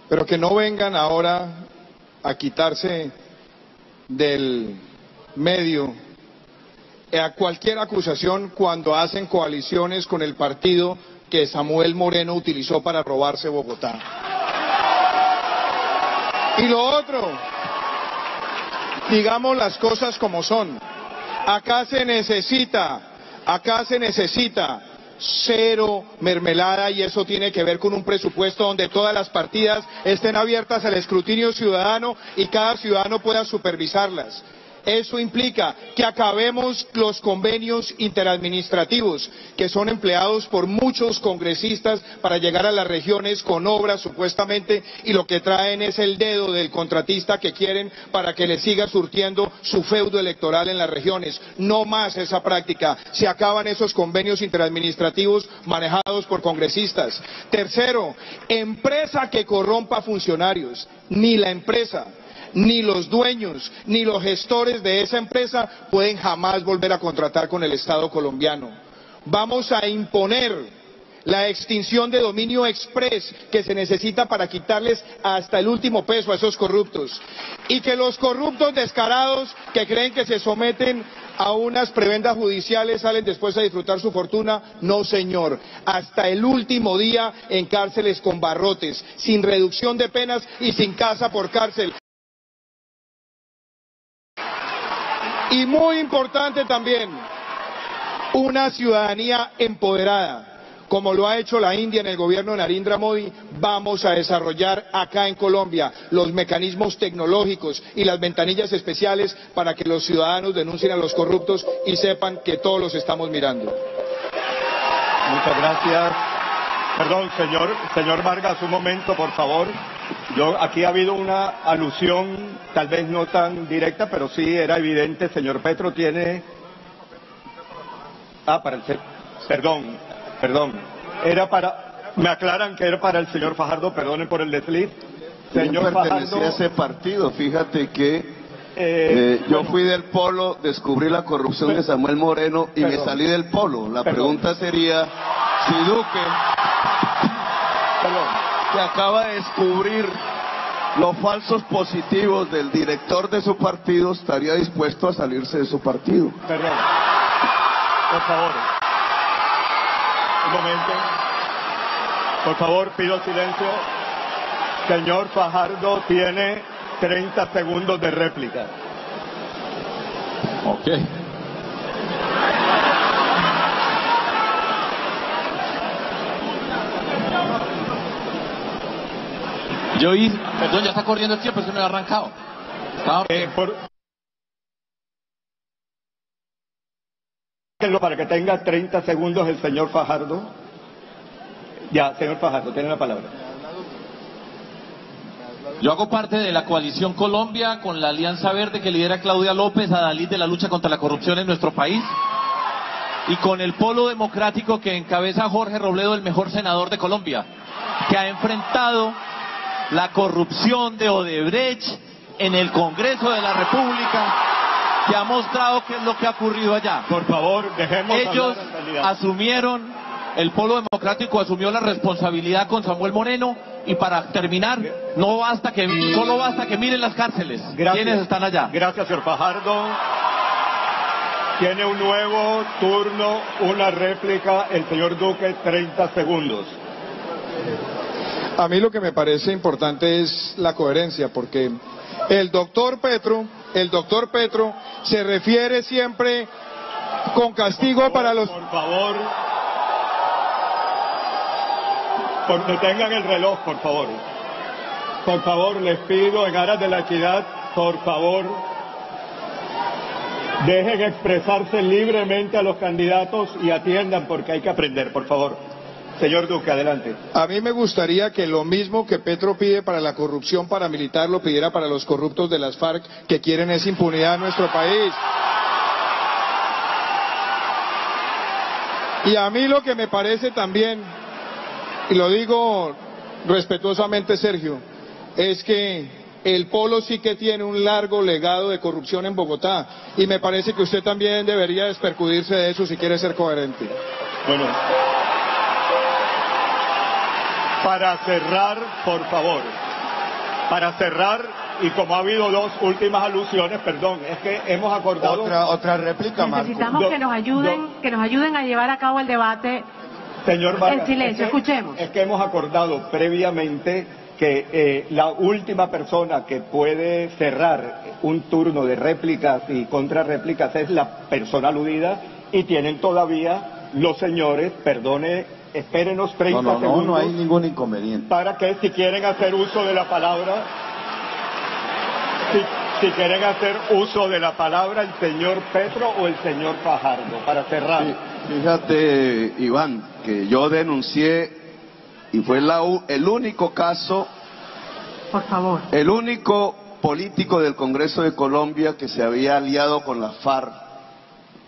pero que no vengan ahora a quitarse del medio a cualquier acusación cuando hacen coaliciones con el partido que Samuel Moreno utilizó para robarse Bogotá. Y lo otro, digamos las cosas como son. Acá se necesita cero mermelada, y eso tiene que ver con un presupuesto donde todas las partidas estén abiertas al escrutinio ciudadano y cada ciudadano pueda supervisarlas. Eso implica que acabemos los convenios interadministrativos que son empleados por muchos congresistas para llegar a las regiones con obras supuestamente, y lo que traen es el dedo del contratista que quieren para que le siga surtiendo su feudo electoral en las regiones. No más esa práctica. Se acaban esos convenios interadministrativos manejados por congresistas. Tercero, empresa que corrompa funcionarios. Ni la empresa, ni los dueños, ni los gestores de esa empresa pueden jamás volver a contratar con el Estado colombiano. Vamos a imponer la extinción de dominio express que se necesita para quitarles hasta el último peso a esos corruptos. Y que los corruptos descarados que creen que se someten a unas prebendas judiciales salen después a disfrutar su fortuna. No, señor. Hasta el último día en cárceles con barrotes, sin reducción de penas y sin casa por cárcel. Y muy importante también, una ciudadanía empoderada, como lo ha hecho la India en el gobierno de Narendra Modi, vamos a desarrollar acá en Colombia los mecanismos tecnológicos y las ventanillas especiales para que los ciudadanos denuncien a los corruptos y sepan que todos los estamos mirando. Muchas gracias. Perdón, señor Vargas, un momento, por favor. Aquí ha habido una alusión, tal vez no tan directa, pero sí era evidente. Señor Petro tiene... Perdón. Era para... Me aclaran que era para el señor Fajardo, perdonen por el desliz. Señor pertenecía Fajardo... a ese partido, fíjate que yo fui del Polo, descubrí la corrupción de Samuel Moreno y me salí del Polo. La pregunta sería si Duque, que acaba de descubrir los falsos positivos del director de su partido, estaría dispuesto a salirse de su partido. Perdón. Por favor. Un momento. Por favor, pido silencio. Señor Fajardo tiene 30 segundos de réplica. Ok. Perdón, ya está corriendo el tiempo, eso me ha arrancado. Para que tenga 30 segundos el señor Fajardo. Ya, señor Fajardo, tiene la palabra. Yo hago parte de la Coalición Colombia con la Alianza Verde que lidera Claudia López, adalid de la lucha contra la corrupción en nuestro país, y con el Polo Democrático que encabeza Jorge Robledo, el mejor senador de Colombia, que ha enfrentado la corrupción de Odebrecht en el Congreso de la República, que ha mostrado qué es lo que ha ocurrido allá. Por favor, dejemos Ellos hablar al candidato. asumieron, el Polo Democrático asumió la responsabilidad con Samuel Moreno, y para terminar, solo basta que miren las cárceles. Gracias. ¿Quiénes están allá? Gracias, señor Fajardo. Tiene un nuevo turno, una réplica, el señor Duque, 30 segundos. A mí lo que me parece importante es la coherencia, porque el doctor Petro se refiere siempre con castigo para los... Por favor, detengan el reloj, por favor. Por favor, les pido en aras de la equidad, por favor, dejen expresarse libremente a los candidatos y atiendan porque hay que aprender, por favor. Señor Duque, adelante. A mí me gustaría que lo mismo que Petro pide para la corrupción paramilitar lo pidiera para los corruptos de las FARC que quieren esa impunidad en nuestro país. Y a mí lo que me parece también, y lo digo respetuosamente, Sergio, es que el Polo sí que tiene un largo legado de corrupción en Bogotá, y me parece que usted también debería despercudirse de eso si quiere ser coherente. Bueno, para cerrar, por favor, para cerrar, y como ha habido dos últimas alusiones, perdón, es que hemos acordado... Otra réplica, Marco. Necesitamos que nos ayuden a llevar a cabo el debate. Señor Vargas, en silencio, escuchemos. Es que hemos acordado previamente que la última persona que puede cerrar un turno de réplicas y contrarréplicas es la persona aludida, y tienen todavía los señores, espérenos 30 segundos. No hay ningún inconveniente. Para que si quieren hacer uso de la palabra, si quieren hacer uso de la palabra el señor Petro o el señor Fajardo, para cerrar. Sí, fíjate, Iván, que yo denuncié y fue el único caso, Por favor. el único político del Congreso de Colombia que se había aliado con la FARC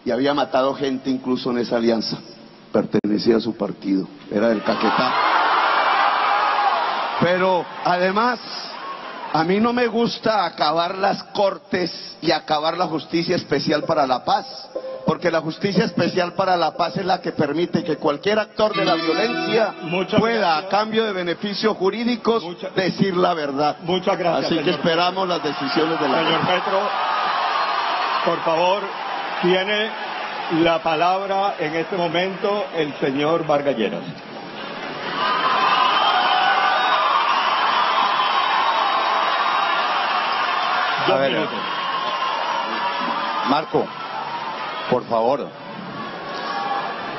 y había matado gente incluso en esa alianza. Pertenecía a su partido, era del Caquetá. Pero además, a mí no me gusta acabar las cortes y acabar la justicia especial para la paz, porque la justicia especial para la paz es la que permite que cualquier actor de la violencia pueda, a cambio de beneficios jurídicos, decir la verdad. Muchas gracias. Así que esperamos las decisiones de la señor Petro, por favor, tiene la palabra en este momento el señor Vargas Lleras. A ver, Marco, por favor.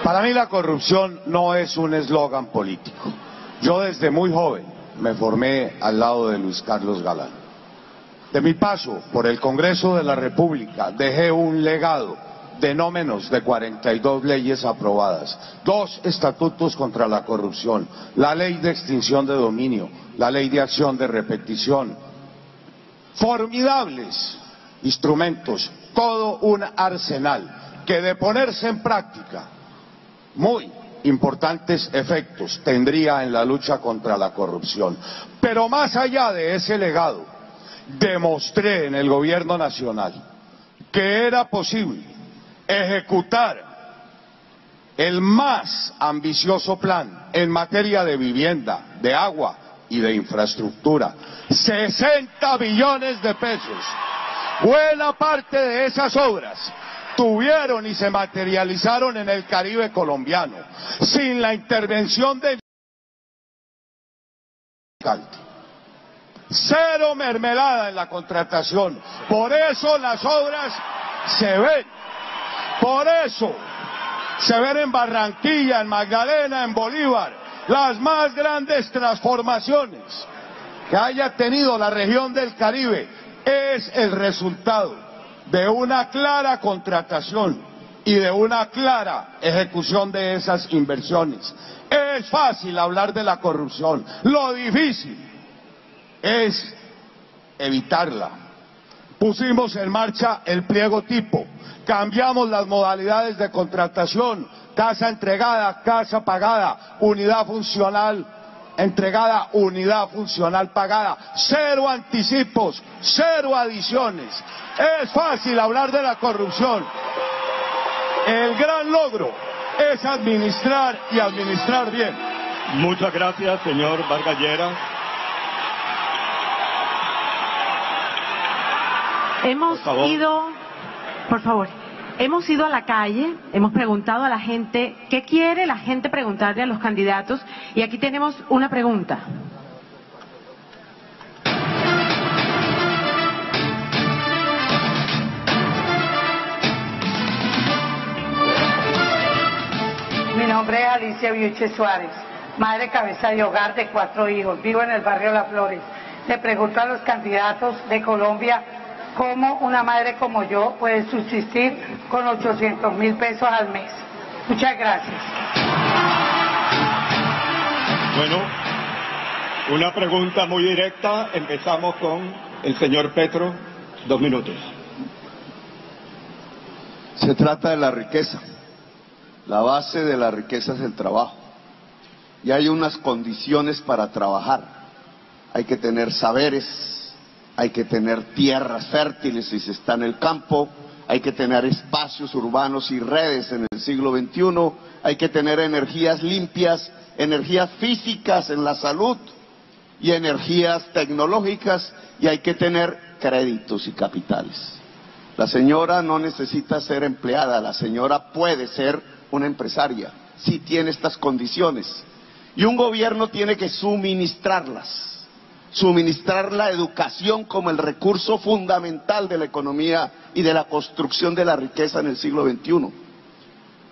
Para mí la corrupción no es un eslogan político. Yo desde muy joven me formé al lado de Luis Carlos Galán. De mi paso por el Congreso de la República dejé un legado de no menos de 42 leyes aprobadas, 2 estatutos contra la corrupción, la ley de extinción de dominio, la ley de acción de repetición, formidables instrumentos, todo un arsenal que de ponerse en práctica, muy importantes efectos tendría en la lucha contra la corrupción. Pero más allá de ese legado, demostré en el gobierno nacional que era posible ejecutar el más ambicioso plan en materia de vivienda, de agua y de infraestructura. 60 billones de pesos. Buena parte de esas obras tuvieron y se materializaron en el Caribe colombiano, sin la intervención de cero mermelada en la contratación. Por eso las obras se ven. Por eso se ven en Barranquilla, en Magdalena, en Bolívar, las más grandes transformaciones que haya tenido la región del Caribe. Es el resultado de una clara contratación y de una clara ejecución de esas inversiones. Es fácil hablar de la corrupción, lo difícil es evitarla. Pusimos en marcha el pliego tipo, cambiamos las modalidades de contratación, casa entregada, casa pagada, unidad funcional entregada, unidad funcional pagada, 0 anticipos, 0 adiciones. Es fácil hablar de la corrupción. El gran logro es administrar y administrar bien. Muchas gracias, señor Vargas Lleras. Hemos ido a la calle, hemos preguntado a la gente qué quiere la gente preguntarle a los candidatos y aquí tenemos una pregunta. Mi nombre es Alicia Biuche Suárez, madre cabeza de hogar de 4 hijos, vivo en el barrio Las Flores. Le pregunto a los candidatos de Colombia cómo una madre como yo puede subsistir con 800.000 pesos al mes. Muchas gracias. Bueno, una pregunta muy directa. Empezamos con el señor Petro. 2 minutos. Se trata de la riqueza. La base de la riqueza es el trabajo. Y hay unas condiciones para trabajar. Hay que tener saberes, hay que tener tierras fértiles si se está en el campo, hay que tener espacios urbanos y redes en el siglo XXI, hay que tener energías limpias, energías físicas en la salud y energías tecnológicas, y hay que tener créditos y capitales. La señora no necesita ser empleada, la señora puede ser una empresaria si tiene estas condiciones, y un gobierno tiene que suministrarlas. Suministrar la educación como el recurso fundamental de la economía y de la construcción de la riqueza en el siglo XXI.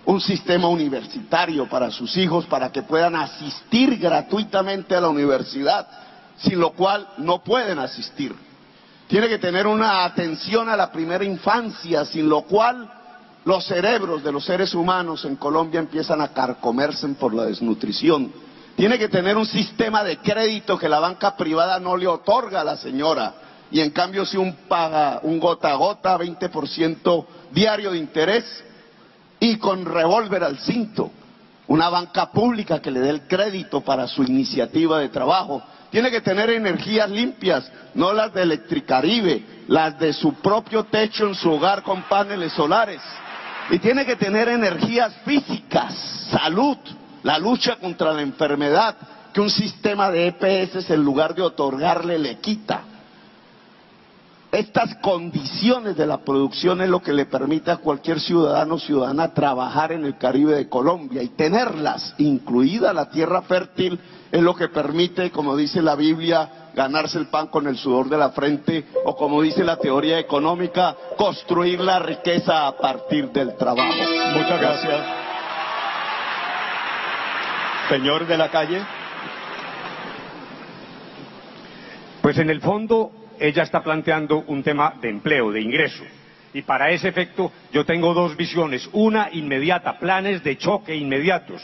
Un sistema universitario para sus hijos, para que puedan asistir gratuitamente a la universidad, sin lo cual no pueden asistir. Tiene que tener una atención a la primera infancia, sin lo cual los cerebros de los seres humanos en Colombia empiezan a carcomerse por la desnutrición. Tiene que tener un sistema de crédito que la banca privada no le otorga a la señora, y en cambio si paga un gota a gota, 20% diario de interés, y con revólver al cinto. Una banca pública que le dé el crédito para su iniciativa de trabajo. Tiene que tener energías limpias, no las de Electricaribe, las de su propio techo en su hogar con paneles solares. Y tiene que tener energías físicas, salud, la lucha contra la enfermedad, que un sistema de EPS en lugar de otorgarle le quita. Estas condiciones de la producción es lo que le permite a cualquier ciudadano o ciudadana trabajar en el Caribe de Colombia, y tenerlas, incluida la tierra fértil, es lo que permite, como dice la Biblia, ganarse el pan con el sudor de la frente, o como dice la teoría económica, construir la riqueza a partir del trabajo. Muchas gracias. Señor de la calle. Pues en el fondo ella está planteando un tema de empleo, de ingreso. Y para ese efecto yo tengo dos visiones. Una inmediata, planes de choque inmediatos.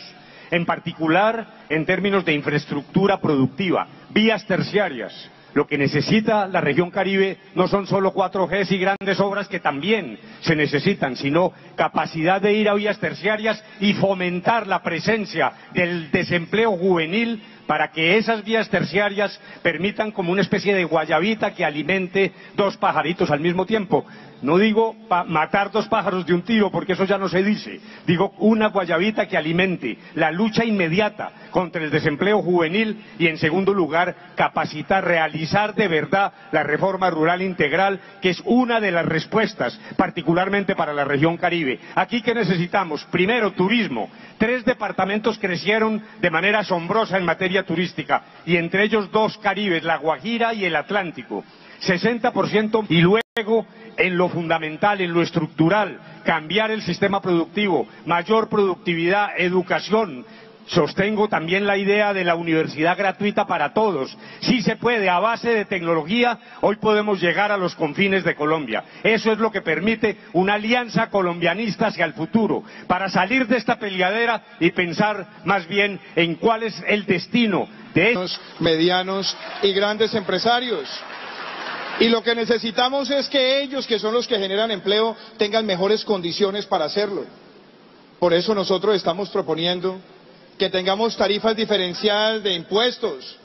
En particular en términos de infraestructura productiva, vías terciarias. Lo que necesita la región Caribe no son solo 4Gs y grandes obras que también se necesitan, sino capacidad de ir a vías terciarias y fomentar la presencia del desempleo juvenil para que esas vías terciarias permitan como una especie de guayabita que alimente dos pajaritos al mismo tiempo. No digo matar dos pájaros de un tiro, porque eso ya no se dice. Digo una guayabita que alimente la lucha inmediata contra el desempleo juvenil y, en segundo lugar, capacitar, realizar de verdad la reforma rural integral, que es una de las respuestas, particularmente para la región Caribe. Aquí, ¿qué necesitamos? Primero, turismo. 3 departamentos crecieron de manera asombrosa en materia turística, y entre ellos 2 Caribes, La Guajira y el Atlántico. 60%, y luego en lo fundamental, en lo estructural, cambiar el sistema productivo, mayor productividad, educación. Sostengo también la idea de la universidad gratuita para todos. Sí se puede, a base de tecnología, hoy podemos llegar a los confines de Colombia. Eso es lo que permite una alianza colombianista hacia el futuro, para salir de esta peleadera y pensar más bien en cuál es el destino de los medianos y grandes empresarios. Y lo que necesitamos es que ellos, que son los que generan empleo, tengan mejores condiciones para hacerlo. Por eso nosotros estamos proponiendo que tengamos tarifas diferenciadas de impuestos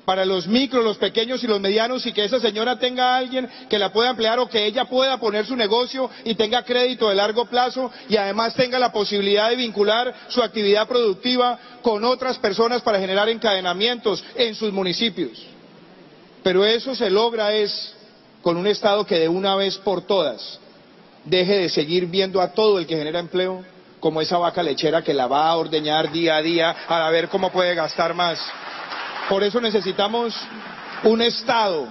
para los micros, los pequeños y los medianos, y que esa señora tenga a alguien que la pueda emplear, o que ella pueda poner su negocio y tenga crédito de largo plazo, y además tenga la posibilidad de vincular su actividad productiva con otras personas para generar encadenamientos en sus municipios. Pero eso se logra con un Estado que de una vez por todas deje de seguir viendo a todo el que genera empleo como esa vaca lechera que la va a ordeñar día a día a ver cómo puede gastar más. Por eso necesitamos un Estado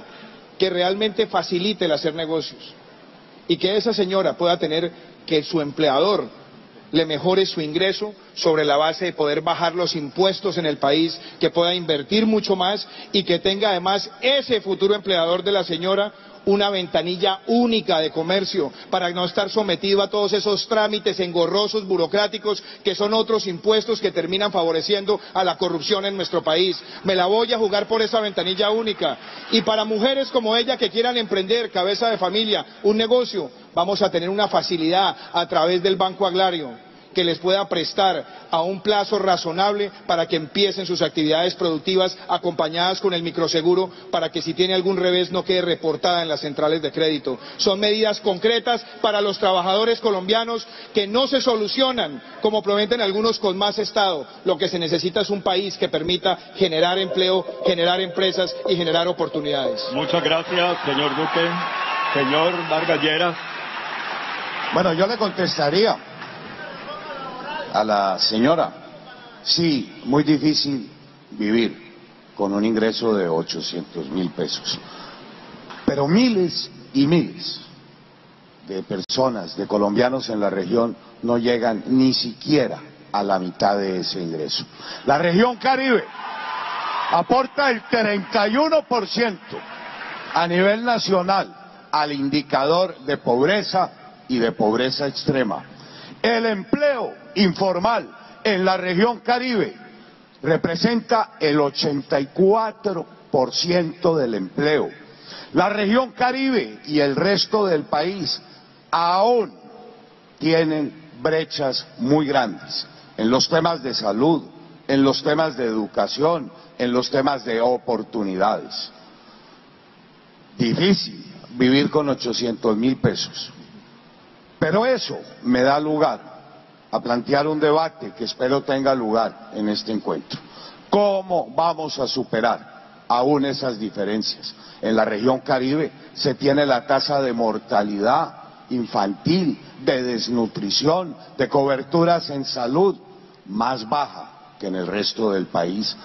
que realmente facilite el hacer negocios, y que esa señora pueda tener, que su empleador le mejore su ingreso sobre la base de poder bajar los impuestos en el país, que pueda invertir mucho más, y que tenga además ese futuro empleador de la señora una ventanilla única de comercio, para no estar sometido a todos esos trámites engorrosos, burocráticos, que son otros impuestos que terminan favoreciendo a la corrupción en nuestro país. Me la voy a jugar por esa ventanilla única. Y para mujeres como ella que quieran emprender, cabeza de familia, un negocio, vamos a tener una facilidad a través del Banco Agrario, que les pueda prestar a un plazo razonable para que empiecen sus actividades productivas, acompañadas con el microseguro, para que si tiene algún revés no quede reportada en las centrales de crédito. Son medidas concretas para los trabajadores colombianos, que no se solucionan, como prometen algunos, con más Estado. Lo que se necesita es un país que permita generar empleo, generar empresas y generar oportunidades. Muchas gracias, señor Duque. Señor Vargas Lleras. Bueno, yo le contestaría a la señora: sí, muy difícil vivir con un ingreso de 800.000 pesos, pero miles y miles de personas, de colombianos en la región, no llegan ni siquiera a la mitad de ese ingreso. La región Caribe aporta el 31% a nivel nacional al indicador de pobreza y de pobreza extrema. El empleo informal en la región Caribe representa el 84% del empleo. La región Caribe y el resto del país aún tienen brechas muy grandes en los temas de salud, en los temas de educación, en los temas de oportunidades. Difícil vivir con 800.000 pesos. Pero eso me da lugar a plantear un debate que espero tenga lugar en este encuentro. ¿Cómo vamos a superar aún esas diferencias? En la región Caribe se tiene la tasa de mortalidad infantil, de desnutrición, de coberturas en salud más baja que en el resto del país.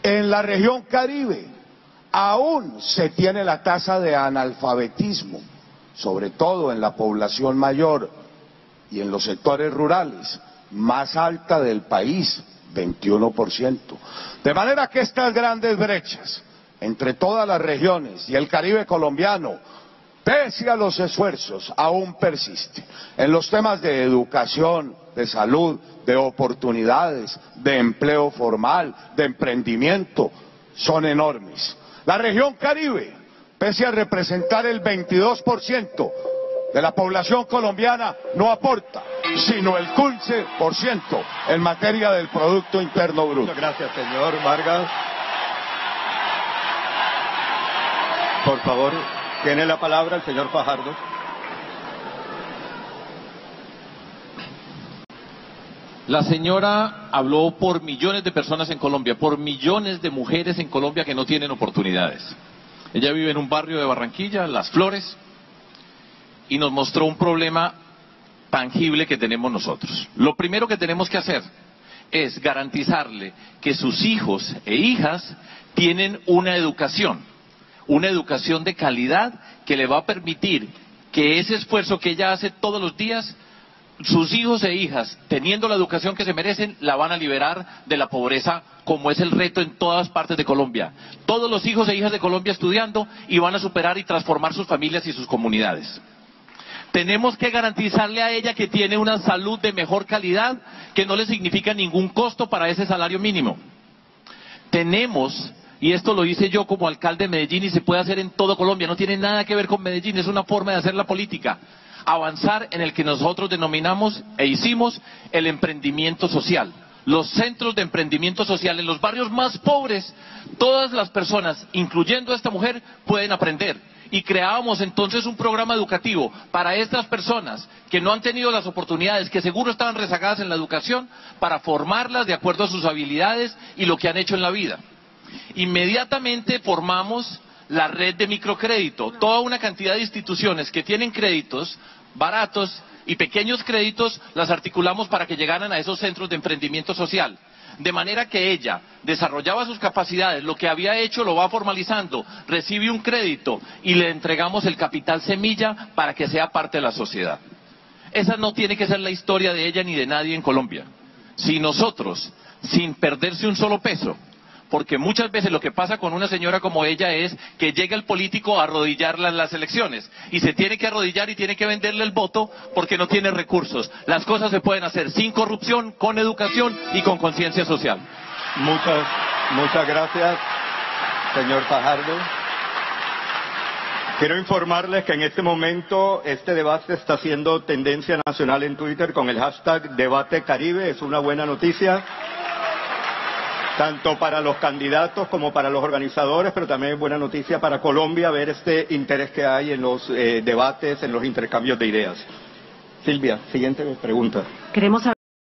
En la región Caribe aún se tiene la tasa de analfabetismo, sobre todo en la población mayor y en los sectores rurales, más alta del país, 21%. De manera que estas grandes brechas entre todas las regiones y el Caribe colombiano, pese a los esfuerzos, aún persisten. En los temas de educación, de salud, de oportunidades, de empleo formal, de emprendimiento, son enormes. La región Caribe, pese a representar el 22% de la población colombiana, no aporta sino el 15% en materia del Producto Interno Bruto. Muchas gracias, señor Vargas. Por favor, tiene la palabra el señor Fajardo. La señora habló por millones de personas en Colombia, por millones de mujeres en Colombia que no tienen oportunidades. Ella vive en un barrio de Barranquilla, Las Flores, y nos mostró un problema tangible que tenemos nosotros. Lo primero que tenemos que hacer es garantizarle que sus hijos e hijas tienen una educación de calidad que le va a permitir que ese esfuerzo que ella hace todos los días, sus hijos e hijas, teniendo la educación que se merecen, la van a liberar de la pobreza, como es el reto en todas partes de Colombia. Todos los hijos e hijas de Colombia estudiando y van a superar y transformar sus familias y sus comunidades. Tenemos que garantizarle a ella que tiene una salud de mejor calidad, que no le significa ningún costo para ese salario mínimo. Tenemos, y esto lo hice yo como alcalde de Medellín y se puede hacer en todo Colombia, no tiene nada que ver con Medellín, es una forma de hacer la política. Avanzar en el que nosotros denominamos e hicimos el emprendimiento social. Los centros de emprendimiento social en los barrios más pobres, todas las personas, incluyendo a esta mujer, pueden aprender. Y creábamos entonces un programa educativo para estas personas que no han tenido las oportunidades, que seguro estaban rezagadas en la educación, para formarlas de acuerdo a sus habilidades y lo que han hecho en la vida. Inmediatamente formamos la red de microcrédito, toda una cantidad de instituciones que tienen créditos baratos y pequeños créditos, las articulamos para que llegaran a esos centros de emprendimiento social. De manera que ella desarrollaba sus capacidades, lo que había hecho lo va formalizando, recibe un crédito y le entregamos el capital semilla para que sea parte de la sociedad. Esa no tiene que ser la historia de ella ni de nadie en Colombia. Si nosotros, sin perderse un solo peso, porque muchas veces lo que pasa con una señora como ella es que llega el político a arrodillarla en las elecciones y se tiene que arrodillar y tiene que venderle el voto porque no tiene recursos. Las cosas se pueden hacer sin corrupción, con educación y con conciencia social. Muchas gracias, señor Fajardo. Quiero informarles que en este momento este debate está siendo tendencia nacional en Twitter con el hashtag Debate Caribe. Es una buena noticia, tanto para los candidatos como para los organizadores, pero también es buena noticia para Colombia ver este interés que hay en los debates, en los intercambios de ideas. Silvia, siguiente pregunta. Queremos saber